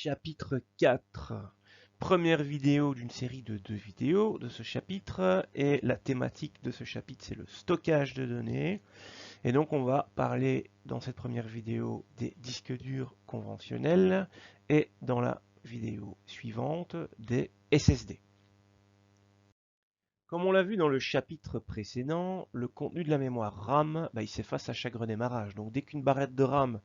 Chapitre 4. Première vidéo d'une série de 2 vidéos de ce chapitre, et la thématique de ce chapitre c'est le stockage de données. Et donc on va parler dans cette première vidéo des disques durs conventionnels et dans la vidéo suivante des SSD. Comme on l'a vu dans le chapitre précédent, le contenu de la mémoire RAM il s'efface à chaque redémarrage. Donc dès qu'une barrette de RAM,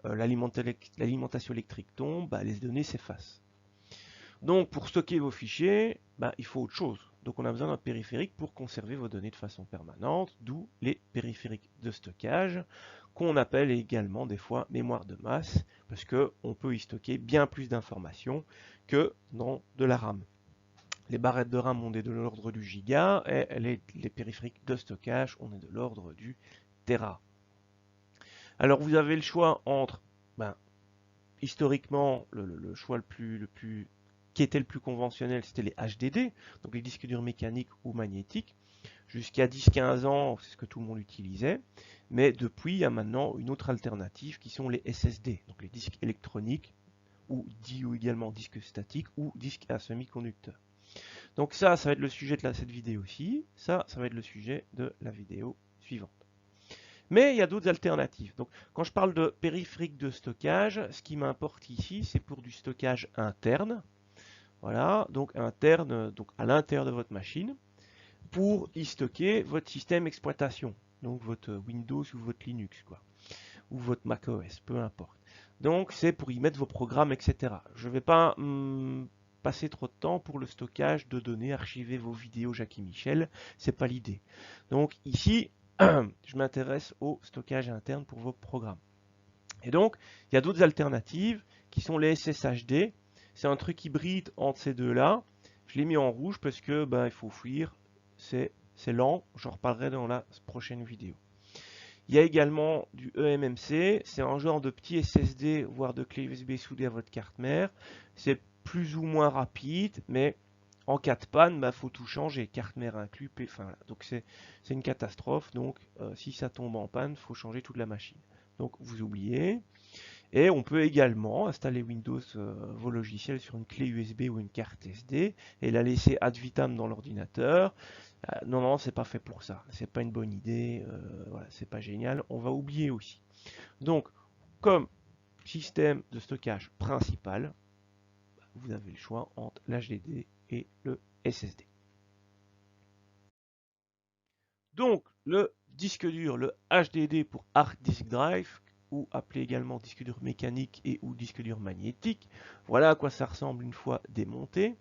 l'alimentation électrique tombe, les données s'effacent. Donc pour stocker vos fichiers, il faut autre chose. Donc on a besoin d'un périphérique pour conserver vos données de façon permanente, d'où les périphériques de stockage, qu'on appelle également des fois mémoire de masse, parce qu'on peut y stocker bien plus d'informations que dans de la RAM. Les barrettes de RAM, on est de l'ordre du giga, et les périphériques de stockage, on est de l'ordre du téra. Alors vous avez le choix entre, historiquement, le choix le plus qui était le plus conventionnel, c'était les HDD, donc les disques durs mécaniques ou magnétiques. Jusqu'à 10-15 ans, c'est ce que tout le monde utilisait. Mais depuis, il y a maintenant une autre alternative qui sont les SSD, donc les disques électroniques, ou dit ou également disques statiques ou disques à semi-conducteurs. Donc ça va être le sujet de cette vidéo-ci. Ça va être le sujet de la vidéo suivante. Mais il y a d'autres alternatives. Donc, quand je parle de périphérique de stockage, ce qui m'importe ici, c'est pour du stockage interne. Voilà, donc interne, donc à l'intérieur de votre machine, pour y stocker votre système d'exploitation, donc votre Windows ou votre Linux, ou votre macOS, peu importe. Donc c'est pour y mettre vos programmes, etc. Je ne vais pas passer trop de temps pour le stockage de données, archiver vos vidéos Jackie Michel, c'est pas l'idée. Donc ici, je m'intéresse au stockage interne pour vos programmes. Et donc, il y a d'autres alternatives qui sont les SSHD. C'est un truc hybride entre ces deux-là. Je l'ai mis en rouge parce que il faut fuir. C'est lent. J'en reparlerai dans la prochaine vidéo. Il y a également du eMMC. C'est un genre de petit SSD, voire de clé USB soudée à votre carte mère. C'est plus ou moins rapide, mais en cas de panne, faut tout changer, carte mère inclus. Enfin, donc c'est une catastrophe. Donc si ça tombe en panne, il faut changer toute la machine. Donc vous oubliez. Et on peut également installer Windows, vos logiciels sur une clé USB ou une carte SD et la laisser ad vitam dans l'ordinateur. Non, c'est pas fait pour ça. C'est pas une bonne idée. Voilà, c'est pas génial. On va oublier aussi. Donc, comme système de stockage principal, vous avez le choix entre l'HDD et le SSD. Donc, le disque dur, le HDD pour Hard Disk Drive, ou appelé également disque dur mécanique et ou disque dur magnétique. Voilà à quoi ça ressemble une fois démonté.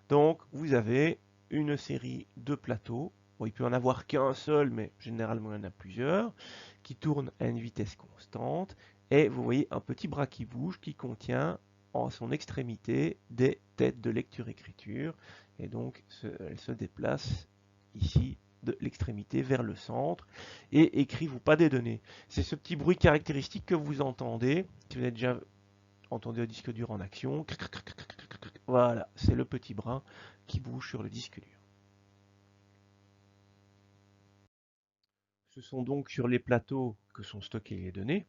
Donc vous avez une série de plateaux. Bon, il peut en avoir qu'un seul, mais généralement il y en a plusieurs, qui tournent à une vitesse constante. Et vous voyez un petit bras qui bouge qui contient en son extrémité des têtes de lecture-écriture. Et donc elles se déplacent ici de l'extrémité vers le centre et écrivent ou pas des données. C'est ce petit bruit caractéristique que vous entendez, si vous avez déjà entendu un disque dur en action. Voilà, c'est le petit bras qui bouge sur le disque dur. Ce sont donc sur les plateaux que sont stockées les données.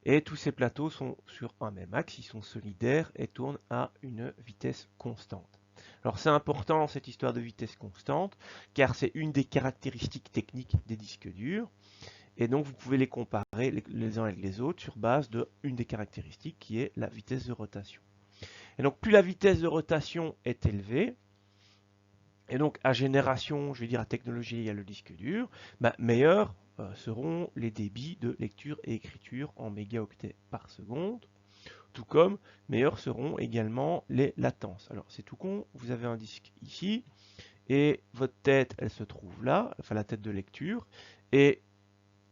Et tous ces plateaux sont sur un même axe, ils sont solidaires et tournent à une vitesse constante. Alors c'est important cette histoire de vitesse constante, car c'est une des caractéristiques techniques des disques durs. Et donc vous pouvez les comparer les uns avec les autres sur base d'une des caractéristiques qui est la vitesse de rotation. Et donc plus la vitesse de rotation est élevée, et donc à génération, je vais dire à technologie égale le disque dur, meilleurs seront les débits de lecture et écriture en mégaoctets par seconde, tout comme meilleurs seront également les latences. Alors c'est tout con, vous avez un disque ici, et votre tête, elle se trouve là, enfin la tête de lecture, et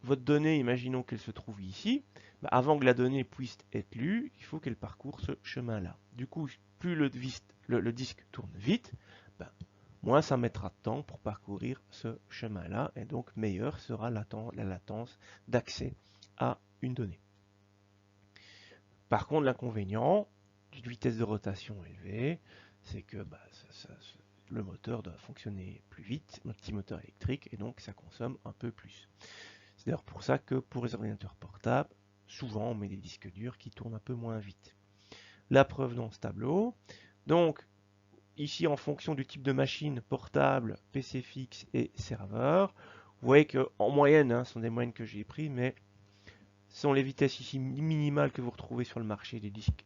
votre donnée, imaginons qu'elle se trouve ici, avant que la donnée puisse être lue, il faut qu'elle parcourt ce chemin-là. Du coup, plus le disque tourne vite, moins ça mettra de temps pour parcourir ce chemin-là, et donc meilleure sera la latence d'accès à une donnée. Par contre, l'inconvénient d'une vitesse de rotation élevée, c'est que le moteur doit fonctionner plus vite, un petit moteur électrique, et donc ça consomme un peu plus. C'est d'ailleurs pour ça que pour les ordinateurs portables, souvent on met des disques durs qui tournent un peu moins vite. la preuve dans ce tableau. Donc, ici, en fonction du type de machine, portable, PC fixe et serveur, vous voyez qu'en moyenne, ce sont des moyennes que j'ai prises, mais ce sont les vitesses ici minimales que vous retrouvez sur le marché des disques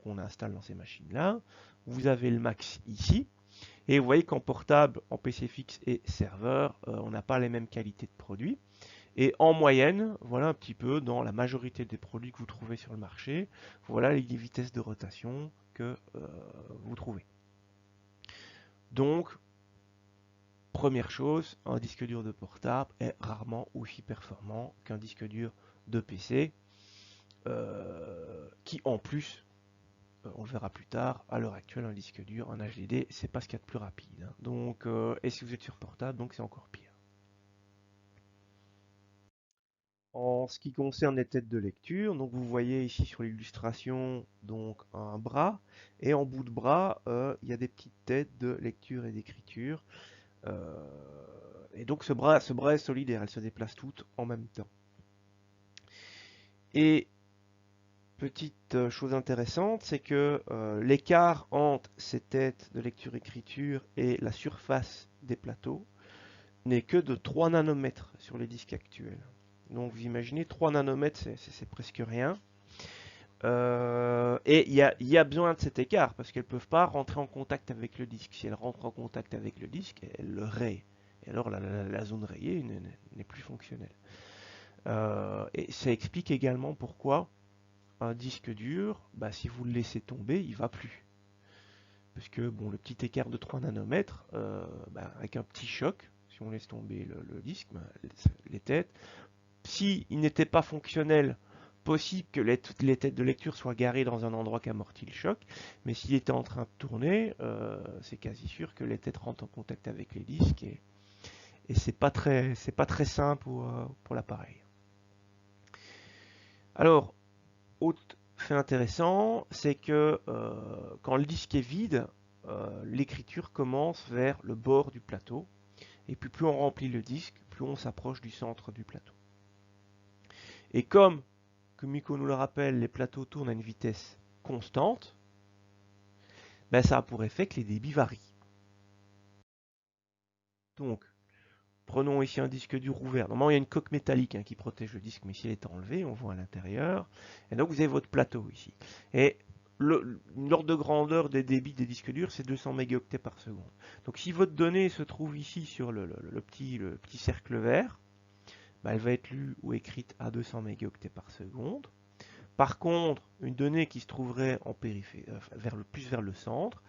qu'on installe dans ces machines-là. Vous avez le max ici. Et vous voyez qu'en portable, en PC fixe et serveur, on n'a pas les mêmes qualités de produits. Et en moyenne, voilà un petit peu dans la majorité des produits que vous trouvez sur le marché, voilà les vitesses de rotation que vous trouvez. Donc, première chose, un disque dur de portable est rarement aussi performant qu'un disque dur de PC, qui en plus, on le verra plus tard, à l'heure actuelle, un disque dur, un HDD, c'est pas ce qu'il y a de plus rapide. Donc, et si vous êtes sur portable, donc c'est encore pire. En ce qui concerne les têtes de lecture, donc vous voyez ici sur l'illustration donc un bras, et en bout de bras, il y a des petites têtes de lecture et d'écriture. Et donc ce bras est solidaire, elles se déplacent toutes en même temps. Et petite chose intéressante, c'est que l'écart entre ces têtes de lecture-écriture et la surface des plateaux n'est que de 3 nanomètres sur les disques actuels. Donc vous imaginez, 3 nanomètres, c'est presque rien. Et il y a besoin de cet écart parce qu'elles ne peuvent pas rentrer en contact avec le disque. Si elles rentrent en contact avec le disque, elles le rayent. Et alors la zone rayée n'est plus fonctionnelle. Et ça explique également pourquoi un disque dur, bah, si vous le laissez tomber, il va plus. Parce que bon, le petit écart de 3 nanomètres, bah, avec un petit choc, si on laisse tomber le disque, bah, les têtes, si il n'était pas fonctionnel, possible que les têtes de lecture soient garées dans un endroit qui amortit le choc, mais s'il était en train de tourner, c'est quasi sûr que les têtes rentrent en contact avec les disques et c'est pas très sain pour l'appareil. Alors, autre fait intéressant, c'est que quand le disque est vide, l'écriture commence vers le bord du plateau, et puis plus on remplit le disque, plus on s'approche du centre du plateau. Et comme Kumiko nous le rappelle, les plateaux tournent à une vitesse constante, ben ça a pour effet que les débits varient. Donc, prenons ici un disque dur ouvert. Normalement, il y a une coque métallique qui protège le disque, mais si elle est enlevée, on voit à l'intérieur. Et donc, vous avez votre plateau ici. Et l'ordre de grandeur des débits des disques durs, c'est 200 mégaoctets par seconde. Donc, si votre donnée se trouve ici sur le petit cercle vert, ben, elle va être lue ou écrite à 200 mégaoctets par seconde. Par contre, une donnée qui se trouverait en périphérie, plus vers le centre,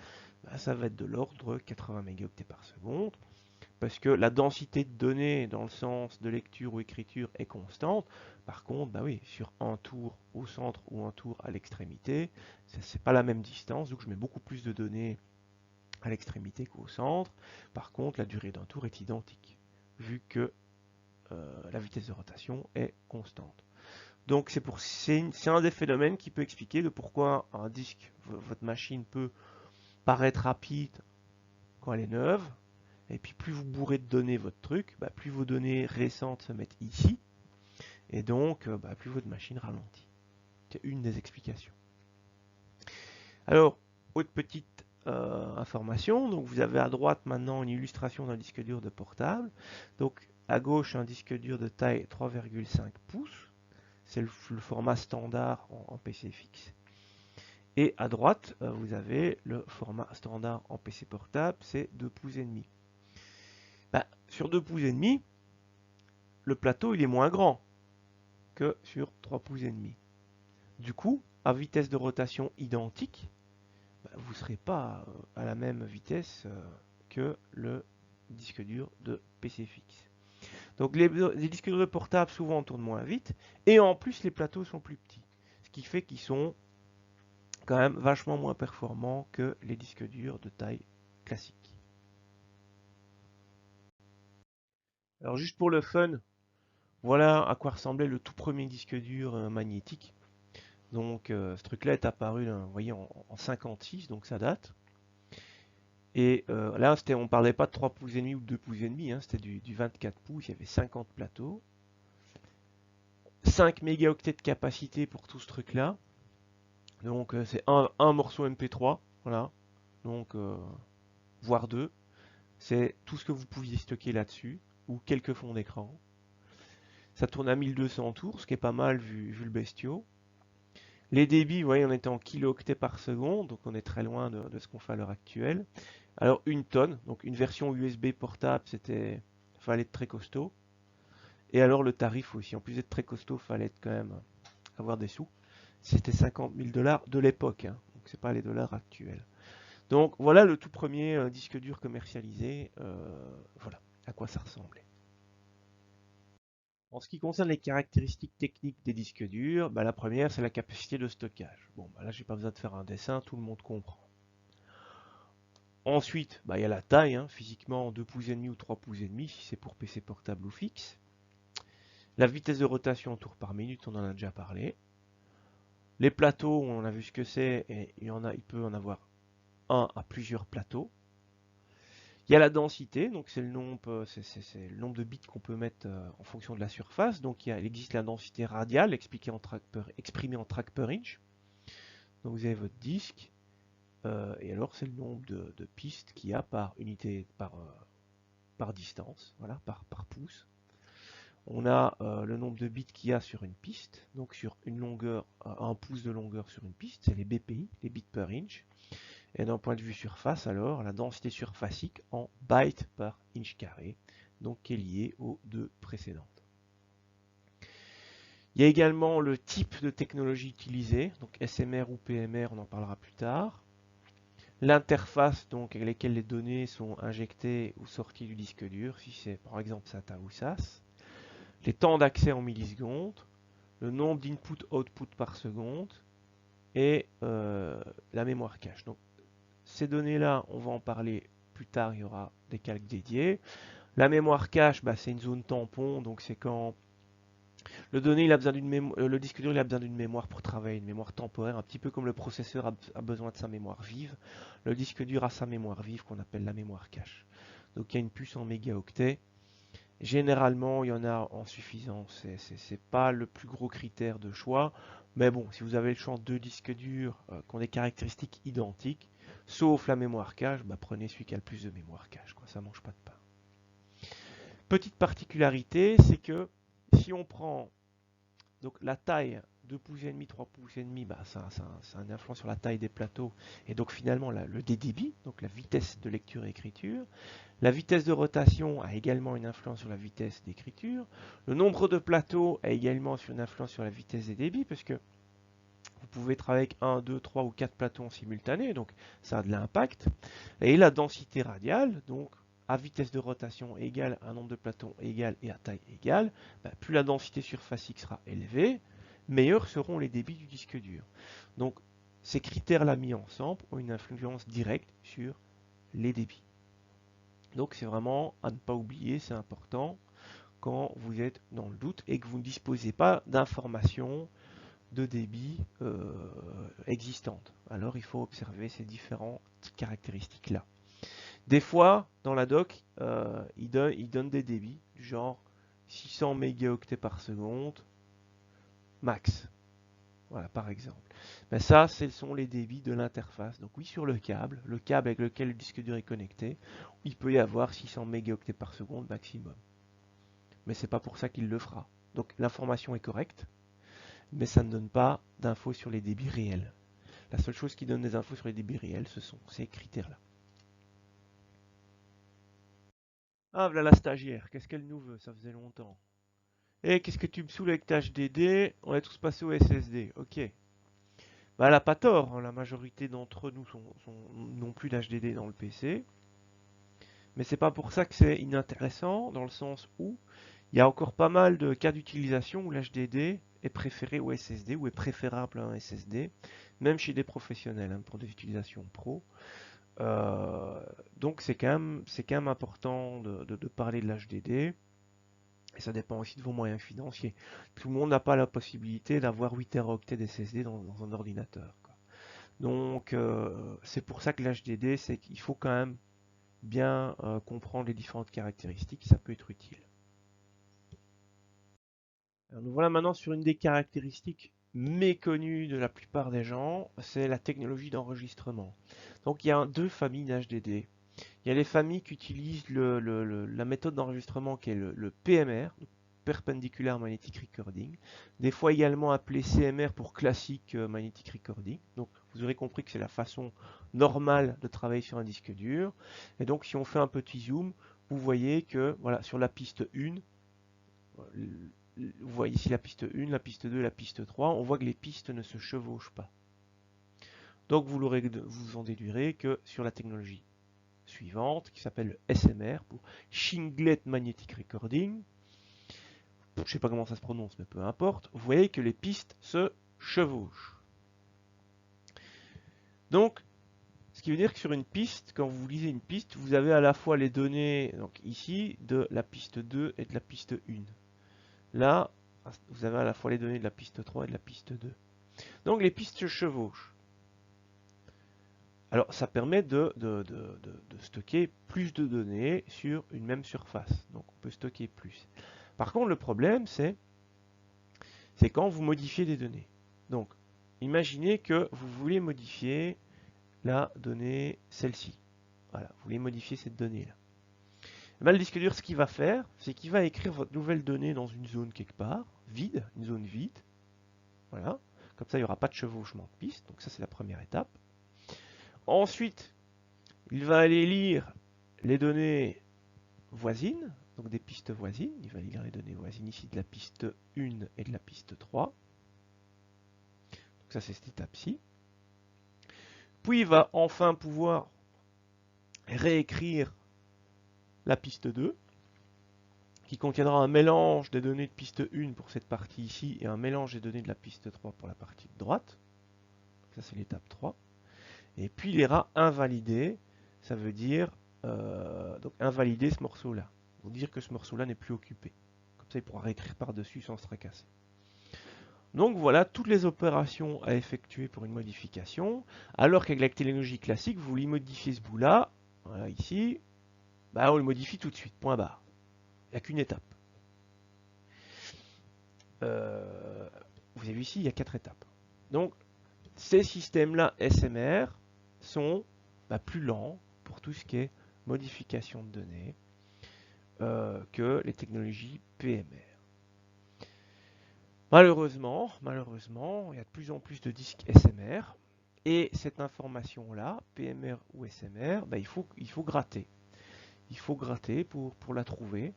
bah, ça va être de l'ordre de 80 mégaoctets par seconde, parce que la densité de données dans le sens de lecture ou écriture est constante. Par contre, bah oui, sur un tour au centre ou un tour à l'extrémité, c'est pas la même distance, donc je mets beaucoup plus de données à l'extrémité qu'au centre. Par contre, la durée d'un tour est identique, vu que la vitesse de rotation est constante. Donc c'est un des phénomènes qui peut expliquer de pourquoi un disque, votre machine peut paraître rapide quand elle est neuve, et puis plus vous bourrez de données votre truc, bah, plus vos données récentes se mettent ici, et donc bah, plus votre machine ralentit. C'est une des explications. Alors, autre petite information, donc vous avez à droite maintenant une illustration d'un disque dur de portable. Donc à gauche un disque dur de taille 3,5 pouces. C'est le format standard en PC fixe. Et à droite, vous avez le format standard en PC portable, c'est 2 pouces et demi. Bah, sur 2 pouces et demi, le plateau il est moins grand que sur 3 pouces et demi. Du coup, à vitesse de rotation identique, bah, vous ne serez pas à la même vitesse que le disque dur de PC fixe. Donc les disques durs portables souvent tournent moins vite, et en plus les plateaux sont plus petits, ce qui fait qu'ils sont quand même vachement moins performants que les disques durs de taille classique. Alors juste pour le fun, voilà à quoi ressemblait le tout premier disque dur magnétique. Donc ce truc-là est apparu, là, vous voyez, en 56, donc ça date. Et là, on parlait pas de 3 pouces et demi ou 2 pouces et demi, c'était du 24 pouces, il y avait 50 plateaux. 5 mégaoctets de capacité pour tout ce truc-là. Donc c'est un morceau MP3, voilà. Donc voire deux. C'est tout ce que vous pouviez stocker là-dessus, ou quelques fonds d'écran. Ça tourne à 1200 tours, ce qui est pas mal vu le bestiau. Les débits, vous voyez, on était en kilo-octets par seconde, donc on est très loin de ce qu'on fait à l'heure actuelle. Alors une tonne, donc une version USB portable, fallait être très costaud. Et alors le tarif aussi, en plus d'être très costaud, fallait quand même avoir des sous. C'était 50 000 dollars de l'époque, hein, donc c'est pas les dollars actuels. Donc voilà le tout premier disque dur commercialisé, voilà à quoi ça ressemblait. En ce qui concerne les caractéristiques techniques des disques durs, bah, la première c'est la capacité de stockage. Bon, bah, là j'ai pas besoin de faire un dessin, tout le monde comprend. Ensuite, bah, il y a la taille, hein, physiquement 2 pouces et demi ou 3 pouces et demi si c'est pour PC portable ou fixe. La vitesse de rotation en tours par minute, on en a déjà parlé. Les plateaux, on a vu ce que c'est, et il peut en avoir un à plusieurs plateaux. Il y a la densité, donc c'est le nombre de bits qu'on peut mettre en fonction de la surface. Donc il existe la densité radiale exprimée en track per inch. Donc vous avez votre disque, et alors c'est le nombre de pistes qu'il y a par unité, par distance, voilà, par pouce. On a le nombre de bits qu'il y a sur une piste, donc sur une longueur, un pouce de longueur sur une piste, c'est les BPI, les bits per inch. Et d'un point de vue surface, alors, la densité surfacique en bytes par inch carré, donc qui est liée aux deux précédentes. Il y a également le type de technologie utilisée, donc SMR ou PMR, on en parlera plus tard. L'interface donc avec laquelle les données sont injectées ou sorties du disque dur, si c'est par exemple SATA ou SAS. Les temps d'accès en millisecondes, le nombre d'input-output par seconde et la mémoire cache. Donc ces données-là, on va en parler plus tard, il y aura des calques dédiés. La mémoire cache, bah, c'est une zone tampon, donc c'est quand le disque dur il a besoin d'une mémoire pour travailler, une mémoire temporaire, un petit peu comme le processeur a besoin de sa mémoire vive. Le disque dur a sa mémoire vive qu'on appelle la mémoire cache. Donc il y a une puce en mégaoctets. Généralement, il y en a en suffisance. C'est pas le plus gros critère de choix. Mais bon, si vous avez le choix de deux disques durs qui ont des caractéristiques identiques, sauf la mémoire cache, bah, prenez celui qui a le plus de mémoire cache. Quoi. Ça mange pas de pain. Petite particularité, c'est que si on prend donc la taille 2 pouces et demi, 3 pouces et demi, bah, ça a une influence sur la taille des plateaux et donc finalement le débit, donc la vitesse de lecture et écriture. La vitesse de rotation a également une influence sur la vitesse d'écriture. Le nombre de plateaux a également une influence sur la vitesse des débits, parce que vous pouvez travailler avec 1, 2, 3 ou 4 plateaux en simultané, donc ça a de l'impact. Et la densité radiale, donc à vitesse de rotation égale, un nombre de plateaux égal et à taille égale, bah, plus la densité surfacique sera élevée, meilleurs seront les débits du disque dur. Donc ces critères-là mis ensemble ont une influence directe sur les débits. Donc c'est vraiment à ne pas oublier, c'est important quand vous êtes dans le doute et que vous ne disposez pas d'informations de débit existantes. Alors il faut observer ces différentes caractéristiques-là. Des fois, dans la doc, il donne des débits du genre 600 mégaoctets par seconde max. Voilà, par exemple. Ben ça, ce sont les débits de l'interface. Donc oui, sur le câble avec lequel le disque dur est connecté, il peut y avoir 600 mégaoctets par seconde maximum. Mais c'est pas pour ça qu'il le fera. Donc l'information est correcte, mais ça ne donne pas d'infos sur les débits réels. La seule chose qui donne des infos sur les débits réels, ce sont ces critères-là. Ah, voilà la stagiaire, qu'est-ce qu'elle nous veut? Ça faisait longtemps. Et qu'est-ce que tu me saoules avec ta HDD? On est tous passés au SSD, ok. Bah, elle a pas tort, hein. La majorité d'entre nous n'ont plus d'HDD dans le PC. Mais c'est pas pour ça que c'est inintéressant, dans le sens où il y a encore pas mal de cas d'utilisation où l'HDD est préféré au SSD ou est préférable à un SSD, même chez des professionnels, hein, pour des utilisations pro. Euh, donc c'est quand même important de parler de l'HDD. Et ça dépend aussi de vos moyens financiers. Tout le monde n'a pas la possibilité d'avoir 8 Teraoctets d'SSD dans un ordinateur, quoi. Donc c'est pour ça que l'HDD, c'est qu'il faut quand même bien comprendre les différentes caractéristiques, ça peut être utile. Alors nous voilà maintenant sur une des caractéristiques méconnue de la plupart des gens, c'est la technologie d'enregistrement. Donc il y a deux familles d'HDD. Il y a les familles qui utilisent la méthode d'enregistrement qui est le PMR, Perpendicular Magnetic Recording, des fois également appelé CMR pour Classic Magnetic Recording. Donc vous aurez compris que c'est la façon normale de travailler sur un disque dur. Et donc si on fait un petit zoom, vous voyez que voilà, sur la piste 1, vous voyez ici la piste 1, la piste 2, la piste 3, on voit que les pistes ne se chevauchent pas. Donc vous en déduirez que sur la technologie suivante, qui s'appelle le SMR, pour Shinglet Magnetic Recording, je ne sais pas comment ça se prononce, mais peu importe, vous voyez que les pistes se chevauchent. Donc, ce qui veut dire que sur une piste, quand vous lisez une piste, vous avez à la fois les données, donc ici, de la piste 2 et de la piste 1. Là, vous avez à la fois les données de la piste 3 et de la piste 2. Donc les pistes se chevauchent. Alors ça permet de stocker plus de données sur une même surface. Donc on peut stocker plus. Par contre le problème c'est quand vous modifiez des données. Donc imaginez que vous voulez modifier la donnée celle-ci. Voilà, vous voulez modifier cette donnée-là. Le disque dur, ce qu'il va faire, c'est qu'il va écrire votre nouvelle donnée dans une zone quelque part, vide, une zone vide. Voilà, comme ça il n'y aura pas de chevauchement de piste. Donc ça c'est la première étape. Ensuite, il va aller lire les données voisines, donc des pistes voisines. Il va lire les données voisines ici de la piste 1 et de la piste 3. Donc ça c'est cette étape-ci. Puis il va enfin pouvoir réécrire la piste 2, qui contiendra un mélange des données de piste 1 pour cette partie ici et un mélange des données de la piste 3 pour la partie de droite. Ça c'est l'étape 3. Et puis il ira invalider, ça veut dire donc invalider ce morceau-là. Vous dire que ce morceau-là n'est plus occupé. Comme ça il pourra réécrire par-dessus sans se tracasser. Donc voilà toutes les opérations à effectuer pour une modification, alors qu'avec la technologie classique, vous voulez modifier ce bout-là, voilà ici, bah on le modifie tout de suite, point barre. Il n'y a qu'une étape. Vous avez vu ici, il y a 4 étapes. Donc ces systèmes-là SMR sont plus lents pour tout ce qui est modification de données que les technologies PMR. Malheureusement, il y a de plus en plus de disques SMR et cette information-là, PMR ou SMR, il faut gratter. Il faut gratter pour la trouver.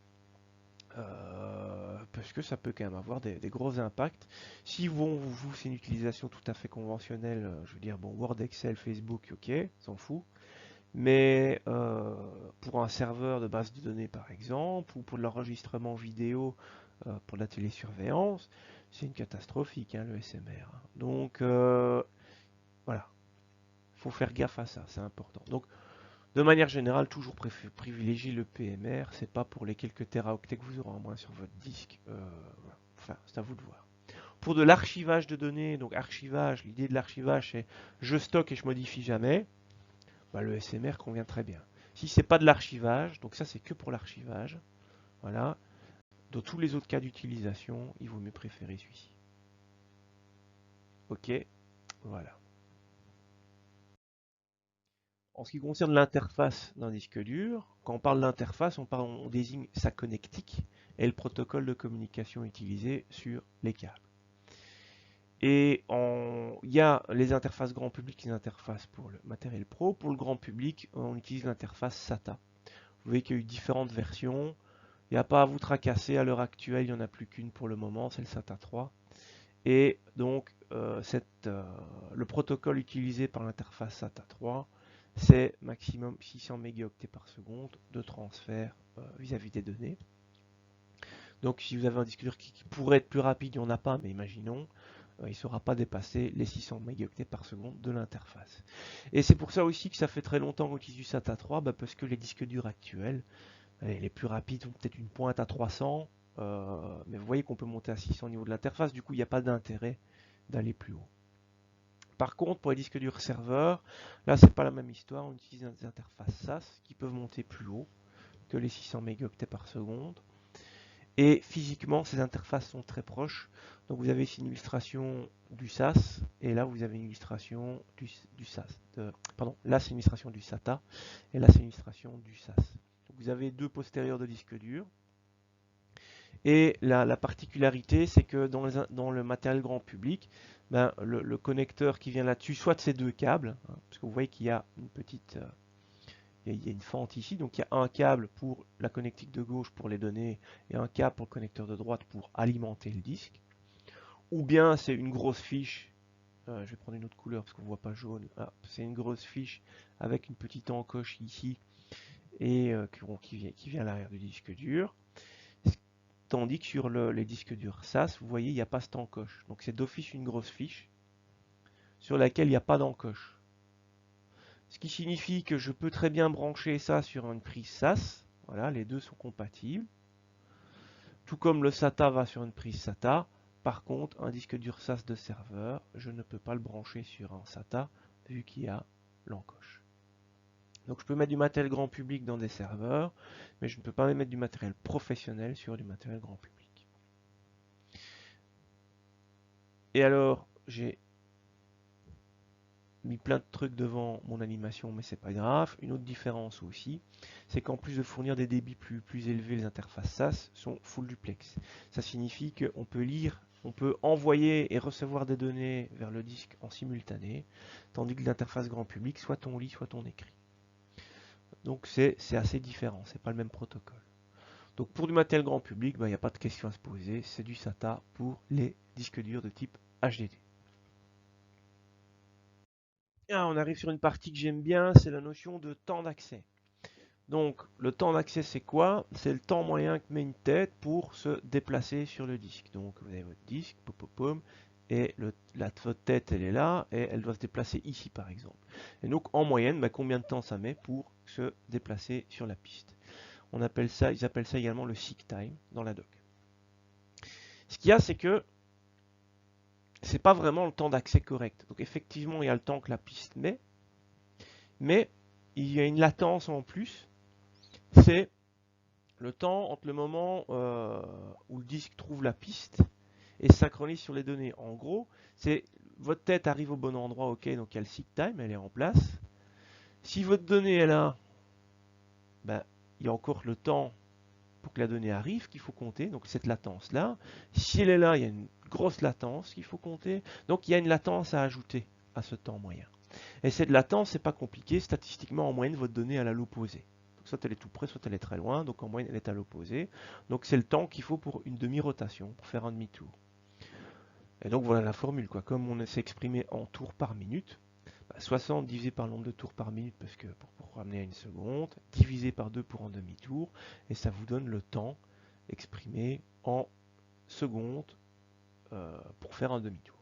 Parce que ça peut quand même avoir des gros impacts. Si vous c'est une utilisation tout à fait conventionnelle, je veux dire, bon, Word, Excel, Facebook, ok, s'en fout. Mais pour un serveur de base de données par exemple, ou pour de l'enregistrement vidéo pour la télésurveillance, c'est une catastrophique, hein, le SMR. Donc voilà, il faut faire gaffe à ça, c'est important. Donc de manière générale, toujours privilégier le PMR, c'est pas pour les quelques téraoctets que vous aurez en moins sur votre disque. Enfin, c'est à vous de voir. Pour de l'archivage de données, donc archivage, l'idée de l'archivage c'est je stocke et je modifie jamais, le SMR convient très bien. Si c'est pas de l'archivage, donc ça c'est que pour l'archivage, voilà. Dans tous les autres cas d'utilisation, il vaut mieux préférer celui-ci. Ok, voilà. En ce qui concerne l'interface d'un disque dur, quand on parle d'interface, on désigne sa connectique et le protocole de communication utilisé sur les câbles. Et il y a les interfaces grand public et les interfaces pour le matériel pro. Pour le grand public, on utilise l'interface SATA. Vous voyez qu'il y a eu différentes versions. Il n'y a pas à vous tracasser, à l'heure actuelle, il n'y en a plus qu'une pour le moment, c'est le SATA 3. Et donc, le protocole utilisé par l'interface SATA 3, c'est maximum 600 mégaoctets par seconde de transfert vis-à-vis des données. Donc si vous avez un disque dur qui pourrait être plus rapide, il n'y en a pas, mais imaginons, il ne saura pas dépasser les 600 mégaoctets par seconde de l'interface. Et c'est pour ça aussi que ça fait très longtemps qu'on utilise du SATA 3, parce que les disques durs actuels, les plus rapides ont peut-être une pointe à 300, mais vous voyez qu'on peut monter à 600 au niveau de l'interface, du coup il n'y a pas d'intérêt d'aller plus haut. Par contre, pour les disques durs serveurs, là c'est pas la même histoire, on utilise des interfaces SAS qui peuvent monter plus haut que les 600 mégaoctets par seconde. Et physiquement, ces interfaces sont très proches. Donc vous avez ici une illustration du SAS, et là vous avez une illustration du SAS. Pardon, là c'est une illustration du SATA, et là c'est une illustration du SAS. Donc vous avez deux postérieurs de disque dur. Et la particularité, c'est que dans le matériel grand public, ben, le connecteur qui vient là-dessus, soit de ces deux câbles, hein, parce que vous voyez qu'il y a une petite, il y a une fente ici, donc il y a un câble pour la connectique de gauche pour les données et un câble pour le connecteur de droite pour alimenter le disque. Ou bien c'est une grosse fiche, je vais prendre une autre couleur parce qu'on ne voit pas jaune, ah, c'est une grosse fiche avec une petite encoche ici et qui vient à l'arrière du disque dur. Tandis que sur les disques durs SAS, vous voyez, il n'y a pas cette encoche. Donc c'est d'office une grosse fiche sur laquelle il n'y a pas d'encoche. Ce qui signifie que je peux très bien brancher ça sur une prise SAS. Voilà, les deux sont compatibles. Tout comme le SATA va sur une prise SATA. Par contre, un disque dur SAS de serveur, je ne peux pas le brancher sur un SATA vu qu'il y a l'encoche. Donc je peux mettre du matériel grand public dans des serveurs, mais je ne peux pas mettre du matériel professionnel sur du matériel grand public. Et alors, j'ai mis plein de trucs devant mon animation, mais c'est pas grave. Une autre différence aussi, c'est qu'en plus de fournir des débits plus élevés, les interfaces SAS sont full duplex. Ça signifie qu'on peut lire, on peut envoyer et recevoir des données vers le disque en simultané, tandis que l'interface grand public, soit on lit, soit on écrit. Donc c'est assez différent, c'est pas le même protocole. Donc pour du matériel grand public, il n'y a pas de question à se poser, c'est du SATA pour les disques durs de type HDD. Ah, on arrive sur une partie que j'aime bien, c'est la notion de temps d'accès. Donc, le temps d'accès, c'est quoi? C'est le temps moyen que met une tête pour se déplacer sur le disque. Donc, vous avez votre disque, pom, pom, pom, et votre tête, elle est là, et elle doit se déplacer ici, par exemple. Et donc, en moyenne, combien de temps ça met pour se déplacer sur la piste? Ils appellent ça également le seek time dans la doc. Ce qu'il y a, c'est que c'est pas vraiment le temps d'accès correct. Donc, effectivement, il y a le temps que la piste met, mais il y a une latence en plus. C'est le temps entre le moment où le disque trouve la piste et synchronise sur les données. En gros, c'est votre tête arrive au bon endroit, ok, donc il y a le seek time, elle est en place. Si votre donnée est là, ben, il y a encore le temps pour que la donnée arrive qu'il faut compter, donc cette latence-là. Si elle est là, il y a une grosse latence qu'il faut compter, donc il y a une latence à ajouter à ce temps moyen. Et cette latence, c'est pas compliqué, statistiquement en moyenne, votre donnée elle a l'opposé. Soit elle est tout près, soit elle est très loin, donc en moyenne elle est à l'opposé. Donc c'est le temps qu'il faut pour une demi-rotation, pour faire un demi-tour. Et donc voilà la formule, quoi. Comme on s'est exprimé en tours par minute, 60 divisé par le nombre de tours par minute, parce que pour ramener à une seconde, divisé par 2 pour un demi-tour, et ça vous donne le temps exprimé en secondes pour faire un demi-tour.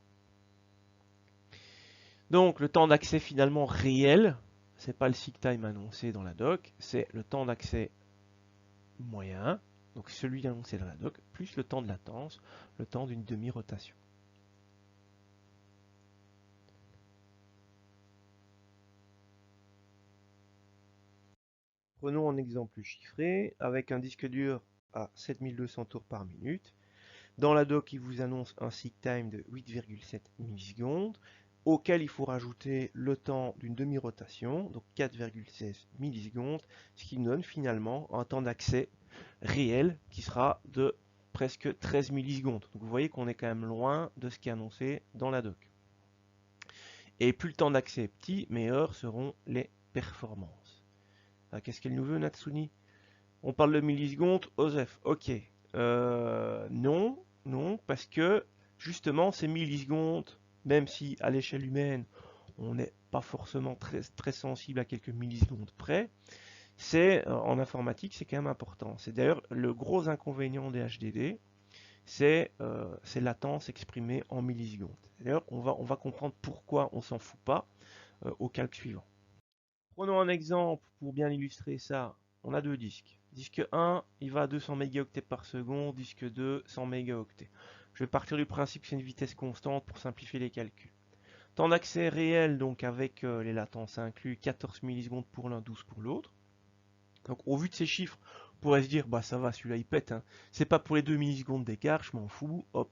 Donc le temps d'accès finalement réel, c'est pas le seek time annoncé dans la doc, c'est le temps d'accès moyen, donc celui annoncé dans la doc, plus le temps de latence, le temps d'une demi-rotation. Prenons un exemple chiffré avec un disque dur à 7200 tours par minute. Dans la doc, il vous annonce un seek time de 8,7 millisecondes, auquel il faut rajouter le temps d'une demi-rotation, donc 4,16 millisecondes, ce qui nous donne finalement un temps d'accès réel qui sera de presque 13 millisecondes. Donc vous voyez qu'on est quand même loin de ce qui est annoncé dans la doc. Et plus le temps d'accès est petit, meilleures seront les performances. Qu'est-ce qu'elle nous veut, Natsuni? On parle de millisecondes, OSEF, ok. Non, parce que justement, ces millisecondes, même si à l'échelle humaine, on n'est pas forcément très sensible à quelques millisecondes près, c'est en informatique, c'est quand même important. C'est d'ailleurs le gros inconvénient des HDD, c'est latence exprimée en millisecondes. D'ailleurs, on va comprendre pourquoi on s'en fout pas au calque suivant. Prenons un exemple pour bien illustrer ça. On a deux disques. Disque 1, il va à 200 mégaoctets par seconde, disque 2, 100 mégaoctets. Je vais partir du principe que c'est une vitesse constante pour simplifier les calculs. Temps d'accès réel, donc avec les latences inclus, 14 millisecondes pour l'un, 12 pour l'autre. Donc au vu de ces chiffres, pourrait se dire, bah ça va, celui-là il pète, hein. C'est pas pour les 2 millisecondes d'écart, je m'en fous, hop.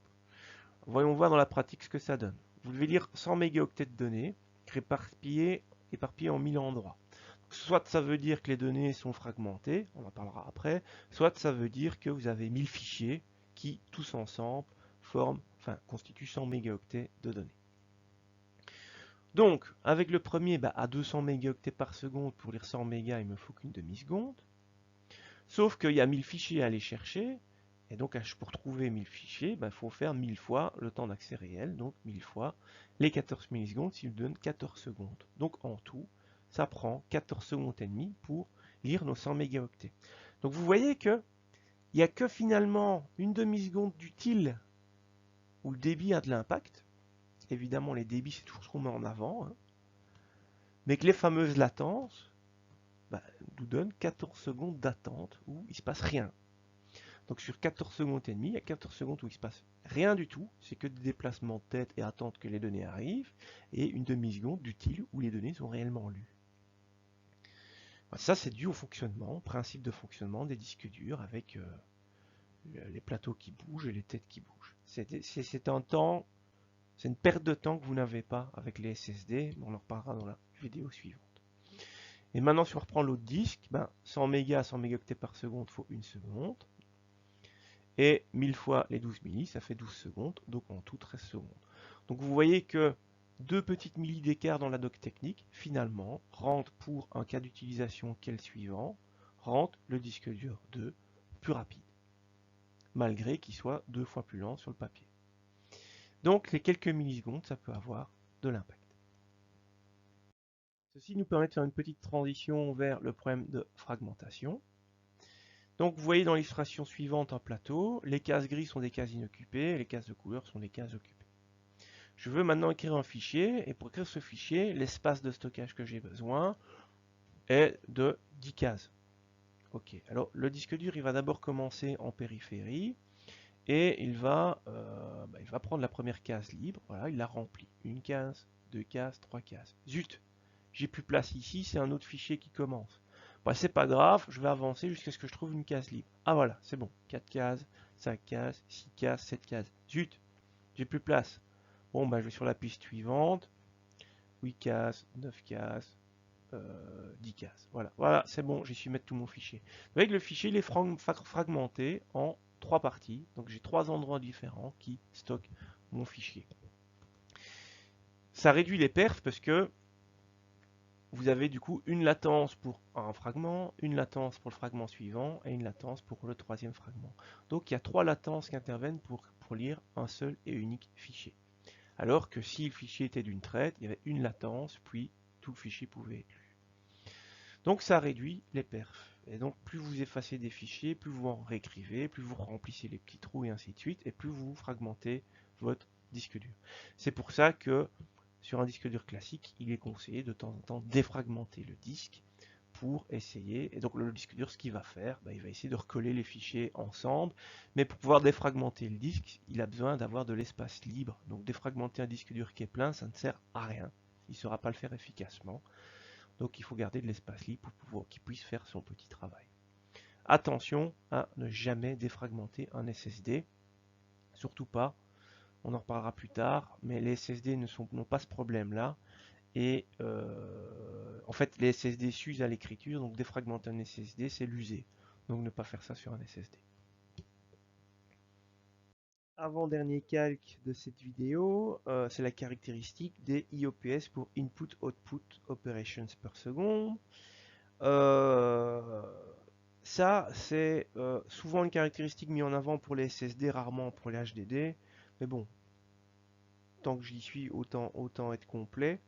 Voyons voir dans la pratique ce que ça donne. Vous devez lire 100 mégaoctets de données, éparpillées en 1000 endroits. Soit ça veut dire que les données sont fragmentées, on en parlera après, soit ça veut dire que vous avez 1000 fichiers qui, tous ensemble, constituent 100 mégaoctets de données. Donc, avec le premier, à 200 mégaoctets par seconde, pour lire 100 mégas, il me faut qu'une demi-seconde. Sauf qu'il y a 1000 fichiers à aller chercher, et donc pour trouver 1000 fichiers, il faut faire 1000 fois le temps d'accès réel, donc 1000 fois les 14 millisecondes, ce qui nous donne 14 secondes. Donc en tout, ça prend 14 secondes et demie pour lire nos 100 mégaoctets. Donc vous voyez que il n'y a que finalement une demi-seconde d'utile où le débit a de l'impact. Évidemment, les débits, c'est toujours ce qu'on met en avant, hein. Mais que les fameuses latences nous donnent 14 secondes d'attente où il ne se passe rien. Donc sur 14 secondes et demie, il y a 14 secondes où il ne se passe rien du tout, c'est que des déplacements de tête et attente que les données arrivent, et une demi-seconde d'utile où les données sont réellement lues. Ça, c'est dû au fonctionnement, au principe de fonctionnement des disques durs avec les plateaux qui bougent et les têtes qui bougent. C'est un temps, c'est une perte de temps que vous n'avez pas avec les SSD, on en reparlera dans la vidéo suivante. Et maintenant, si on reprend l'autre disque, 100 mégas, 100 mégaoctets par seconde, il faut 1 seconde. Et 1000 fois les 12 millis, ça fait 12 secondes, donc en tout 13 secondes. Donc vous voyez que 2 petites millis d'écart dans la doc technique, finalement, rendent pour un cas d'utilisation qu'est le suivant, rendent le disque dur 2 plus rapide, malgré qu'il soit 2 fois plus lent sur le papier. Donc les quelques millisecondes, ça peut avoir de l'impact. Ceci nous permet de faire une petite transition vers le problème de fragmentation. Donc vous voyez dans l'illustration suivante un plateau, les cases grises sont des cases inoccupées, et les cases de couleur sont des cases occupées. Je veux maintenant écrire un fichier, et pour écrire ce fichier, l'espace de stockage que j'ai besoin est de 10 cases. Ok, alors le disque dur, il va d'abord commencer en périphérie, et il va prendre la première case libre, voilà, il la remplit. Une case, 2 cases, 3 cases. Zut, j'ai plus place ici, c'est un autre fichier qui commence. C'est pas grave, je vais avancer jusqu'à ce que je trouve une case libre. Ah voilà, c'est bon. 4 cases, 5 cases, 6 cases, 7 cases. Zut, j'ai plus place. Bon, je vais sur la piste suivante. 8 cases, 9 cases, 10 cases. Voilà, c'est bon, j'ai su mettre tout mon fichier. Vous voyez que le fichier il est fragmenté en 3 parties. Donc j'ai 3 endroits différents qui stockent mon fichier. Ça réduit les perfs parce que vous avez du coup une latence pour un fragment, une latence pour le fragment suivant et une latence pour le troisième fragment. Donc il y a 3 latences qui interviennent pour lire un seul et unique fichier. Alors que si le fichier était d'une traite, il y avait une latence, puis tout le fichier pouvait être lu. Donc ça réduit les perfs. Et donc plus vous effacez des fichiers, plus vous en réécrivez, plus vous remplissez les petits trous et ainsi de suite, et plus vous fragmentez votre disque dur. C'est pour ça que sur un disque dur classique, il est conseillé de temps en temps défragmenter le disque pour essayer, et donc le disque dur ce qu'il va faire, il va essayer de recoller les fichiers ensemble, mais pour pouvoir défragmenter le disque, il a besoin d'avoir de l'espace libre. Donc défragmenter un disque dur qui est plein, ça ne sert à rien, il ne saura pas le faire efficacement. Donc il faut garder de l'espace libre pour pouvoir qu'il puisse faire son petit travail. Attention à ne jamais défragmenter un SSD, surtout pas. On en reparlera plus tard, mais les SSD n'ont pas ce problème-là. Et en fait, les SSD s'usent à l'écriture, donc défragmenter un SSD, c'est l'user. Donc ne pas faire ça sur un SSD. Avant-dernier calque de cette vidéo, c'est la caractéristique des IOPS pour Input Output Operations per Second. Ça, c'est souvent une caractéristique mise en avant pour les SSD, rarement pour les HDD. Mais bon, tant que j'y suis, autant être complet.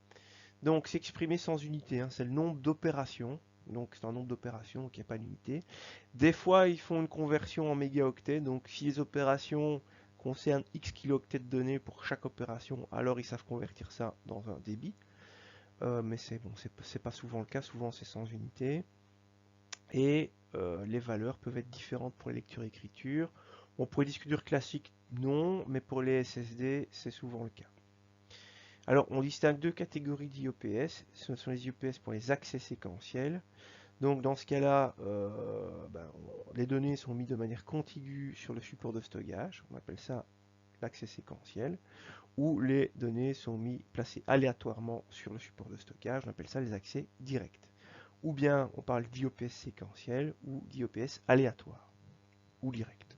Donc, c'est exprimé sans unité, hein, c'est le nombre d'opérations. Donc, c'est un nombre d'opérations, donc il n'y a pas d'unité. Des fois, ils font une conversion en mégaoctets. Donc, si les opérations concernent X kilooctets de données pour chaque opération, alors ils savent convertir ça dans un débit. Mais c'est bon, c'est pas souvent le cas. Souvent, c'est sans unité. Et les valeurs peuvent être différentes pour les lectures-écritures. Bon, pour les disques durs classiques, non, mais pour les SSD, c'est souvent le cas. Alors, on distingue deux catégories d'IOPS. Ce sont les IOPS pour les accès séquentiels. Donc dans ce cas-là, les données sont mises de manière contiguë sur le support de stockage, on appelle ça l'accès séquentiel, ou les données sont placées aléatoirement sur le support de stockage, on appelle ça les accès directs. Ou bien on parle d'IOPS séquentiel ou d'IOPS aléatoire ou direct.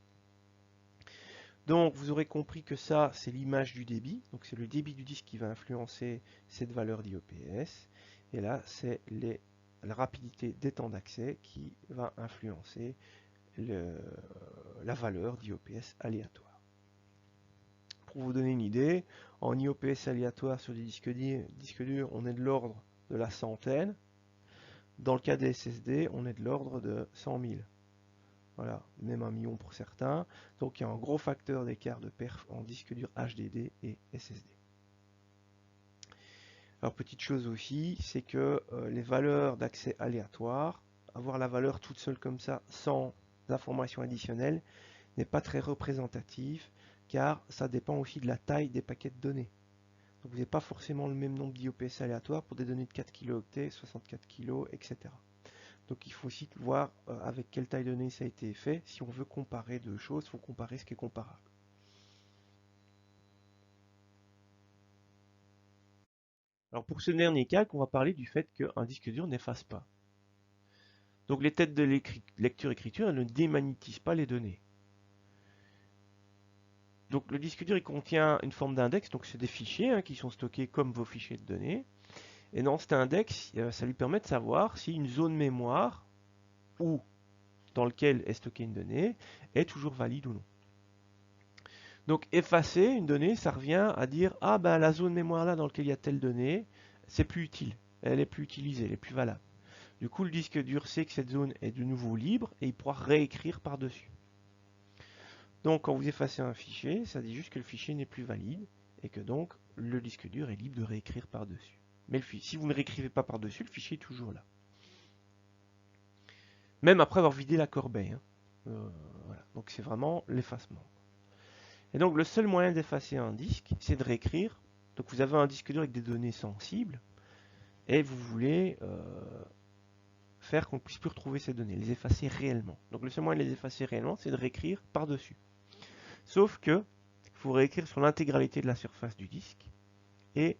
Donc vous aurez compris que ça c'est l'image du débit, donc c'est le débit du disque qui va influencer cette valeur d'IOPS, et là c'est la rapidité des temps d'accès qui va influencer la valeur d'IOPS aléatoire. Pour vous donner une idée, en IOPS aléatoire sur des disques durs, on est de l'ordre de la centaine. Dans le cas des SSD, on est de l'ordre de 100 000. Voilà, même 1 million pour certains. Donc il y a un gros facteur d'écart de perf en disque dur HDD et SSD. Alors petite chose aussi, c'est que les valeurs d'accès aléatoire, avoir la valeur toute seule comme ça, sans informations additionnelles, n'est pas très représentatif, car ça dépend aussi de la taille des paquets de données. Donc vous n'avez pas forcément le même nombre d'IOPS aléatoires pour des données de 4 kilooctets, 64 kg, etc. Donc il faut aussi voir avec quelle taille de données ça a été fait. Si on veut comparer deux choses, il faut comparer ce qui est comparable. Alors pour ce dernier cas, on va parler du fait qu'un disque dur n'efface pas. Donc les têtes de lecture-écriture, elles ne démagnétisent pas les données. Donc le disque dur, il contient une forme d'index, donc c'est des fichiers qui sont stockés comme vos fichiers de données. Et dans cet index, ça lui permet de savoir si une zone mémoire ou dans laquelle est stockée une donnée est toujours valide ou non. Donc effacer une donnée, ça revient à dire ah ben la zone mémoire là dans laquelle il y a telle donnée, c'est plus utile, elle est plus utilisée, elle est plus valable. Du coup le disque dur sait que cette zone est de nouveau libre et il pourra réécrire par-dessus. Donc quand vous effacez un fichier, ça dit juste que le fichier n'est plus valide et que donc le disque dur est libre de réécrire par-dessus. Mais si vous ne réécrivez pas par-dessus, le fichier est toujours là. Même après avoir vidé la corbeille. Voilà. Donc c'est vraiment l'effacement. Et donc le seul moyen d'effacer un disque, c'est de réécrire. Donc vous avez un disque dur avec des données sensibles et vous voulez faire qu'on ne puisse plus retrouver ces données, les effacer réellement. Donc le seul moyen de les effacer réellement, c'est de réécrire par-dessus. Sauf que il faut réécrire sur l'intégralité de la surface du disque et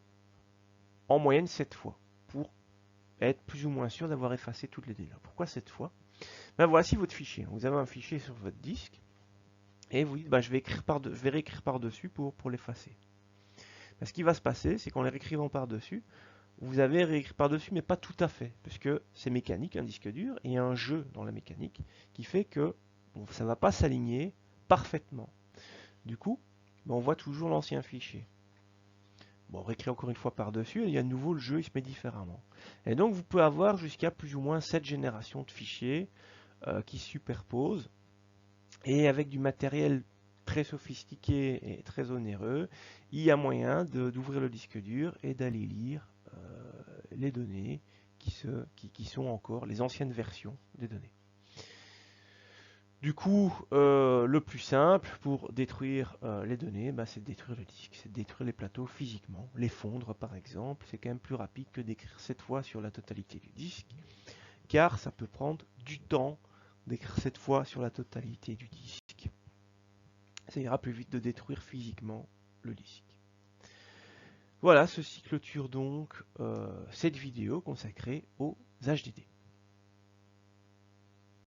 en moyenne 7 fois pour être plus ou moins sûr d'avoir effacé toutes les données. Pourquoi 7 fois? Ben voici votre fichier. Vous avez un fichier sur votre disque et vous dites je vais réécrire par-dessus pour l'effacer. Ce qui va se passer, c'est qu'en les réécrivant par-dessus, vous avez réécrit par-dessus, mais pas tout à fait, puisque c'est mécanique, un disque dur, et il y a un jeu dans la mécanique qui fait que ça ne va pas s'aligner parfaitement. Du coup, on voit toujours l'ancien fichier. Bon, on réécrit encore une fois par-dessus, et il y a de nouveau le jeu, il se met différemment. Et donc, vous pouvez avoir jusqu'à plus ou moins 7 générations de fichiers qui se superposent, et avec du matériel très sophistiqué et très onéreux, il y a moyen d'ouvrir le disque dur et d'aller lire les données qui sont encore les anciennes versions des données. Du coup, le plus simple pour détruire les données, c'est de détruire le disque, c'est de détruire les plateaux physiquement, les fondre par exemple. C'est quand même plus rapide que d'écrire 7 fois sur la totalité du disque, car ça peut prendre du temps d'écrire 7 fois sur la totalité du disque. Ça ira plus vite de détruire physiquement le disque. Voilà, ceci clôture donc cette vidéo consacrée aux HDD.